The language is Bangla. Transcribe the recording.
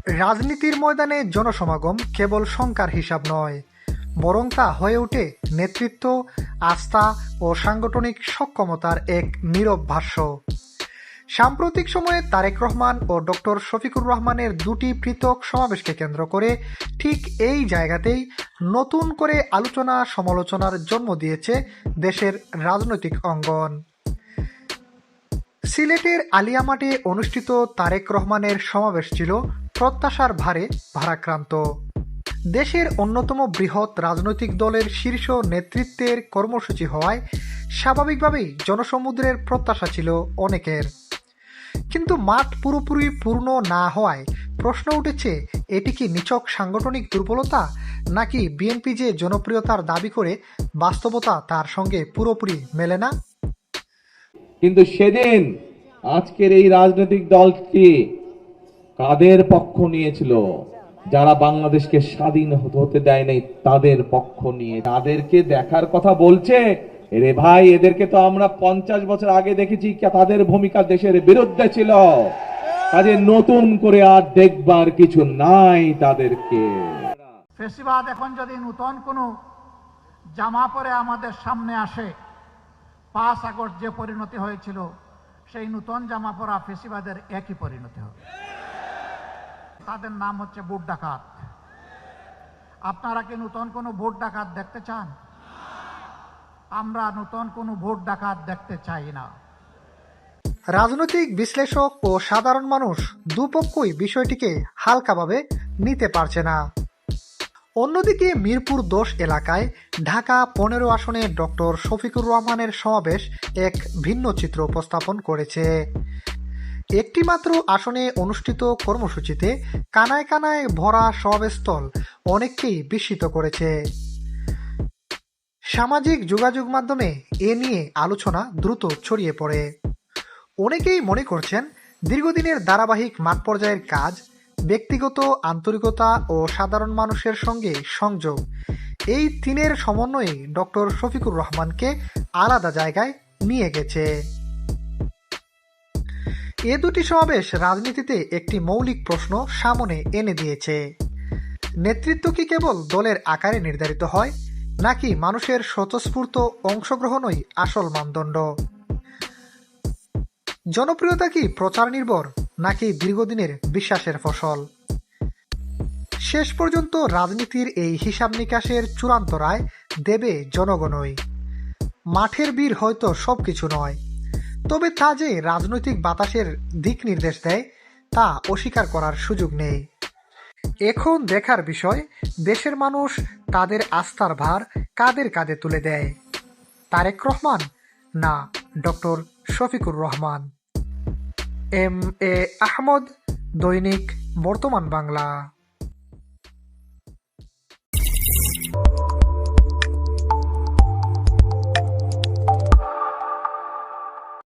রাজনীতির ময়দানে জনসমাগম কেবল সংখ্যার হিসাব নয়, বরং তা হয়ে ওঠে নেতৃত্ব, আস্থা ও সাংগঠনিক সক্ষমতার এক নীরব ভাষ্য। সাম্প্রতিক সময়ে তারেক রহমান ও ডক্টর শফিকুর রহমানের দুটি পৃথক সমাবেশকে কেন্দ্র করে ঠিক এই জায়গাতেই নতুন করে আলোচনা সমালোচনার জন্ম দিয়েছে দেশের রাজনৈতিক অঙ্গন। সিলেটের আলিয়া মাঠে অনুষ্ঠিত তারেক রহমানের সমাবেশ ছিল প্রত্যাশার ভারে ভারাক্রান্ত। দেশের অন্যতম বৃহৎ রাজনৈতিক দলের শীর্ষ নেতৃত্বের কর্মসূচি হওয়ায় স্বাভাবিকভাবেই জনসমুদ্রের প্রত্যাশা ছিল অনেকের। কিন্তু মাঠ পুরোপুরি পূর্ণ না হওয়ায় প্রশ্ন উঠেছে, এটি কি নিছক সাংগঠনিক দুর্বলতা, নাকি বিএনপি যে জনপ্রিয়তার দাবি করে বাস্তবতা তার সঙ্গে পুরোপুরি মেলে না? কিন্তু সেদিন আজকের এই রাজনৈতিক দলটি কাদের পক্ষ নিয়েছিল? যারা বাংলাদেশকে স্বাধীন হতে দেয় নাই তাদের পক্ষ নিয়ে তাদেরকে দেখার কথা বলছে। রে ভাই, এদেরকে তো আমরা 50 বছর আগে দেখেছি, তাদের ভূমিকা দেশের বিরুদ্ধে ছিল। কাজে নতুন করে আর দেখবার কিছু নাই তাদেরকে। ফেসিবাদ এখন যদি নতুন কোনো জামা পরে আমাদের সামনে আসে, 5 আগস্ট যে পরিণতি হয়েছিল সেই নতুন জামা পরা ফেসিবাদের একই পরিণতি হবে। তাদের নাম হচ্ছে ভোট ডাকাত। আপনারা কি নতুন কোনো ভোট ডাকাত দেখতে চান? আমরা নতুন কোনো ভোট ডাকাত দেখতে চাই না। রাজনৈতিক বিশ্লেষক ও সাধারণ মানুষ দুপক্ষই বিষয়টিকে হালকাভাবে নিতে পারছে না। অন্যদিকে মিরপুর 10 এলাকায় ঢাকা 15 আসনে ডক্টর শফিকুর রহমানের সমাবেশ এক ভিন্ন চিত্র উপস্থাপন করেছে। একটি মাত্র আসনে অনুষ্ঠিত কর্মসূচিতে কানায় কানায় ভরা সমাবেশস্থল অনেককেই বিস্মিত করেছে। সামাজিক যোগাযোগ মাধ্যমে এ নিয়ে আলোচনা দ্রুত ছড়িয়ে পড়ে। অনেকেই মনে করছেন, দীর্ঘদিনের ধারাবাহিক মাঠ পর্যায়ের কাজ, ব্যক্তিগত আন্তরিকতা ও সাধারণ মানুষের সঙ্গে সংযোগ, এই তিনের সমন্বয়ে ডক্টর শফিকুর রহমানকে আলাদা জায়গায় নিয়ে গেছে। এ দুটি সমাবেশ রাজনীতিতে একটি মৌলিক প্রশ্ন সামনে এনে দিয়েছে। নেতৃত্ব কি কেবল দলের আকারে নির্ধারিত হয়, নাকি মানুষের স্বতঃস্ফূর্ত অংশগ্রহণই আসল মানদণ্ড? জনপ্রিয়তা কি প্রচার নির্ভর, নাকি দীর্ঘদিনের বিশ্বাসের ফসল? শেষ পর্যন্ত রাজনীতির এই হিসাব নিকাশের চূড়ান্ত রায় দেবে জনগণই। মাঠের বীর হয়তো সবকিছু নয়, তবে তা যে রাজনৈতিক বাতাসের দিক নির্দেশ দেয় তা অস্বীকার করার সুযোগ নেই। এখন দেখার বিষয়, দেশের মানুষ তাদের আস্থার ভার কাদের কাঁধে তুলে দেয়, তারেক রহমান না doctor Shafiqur Rahman? M A Ahmad, দৈনিক বর্তমান বাংলা।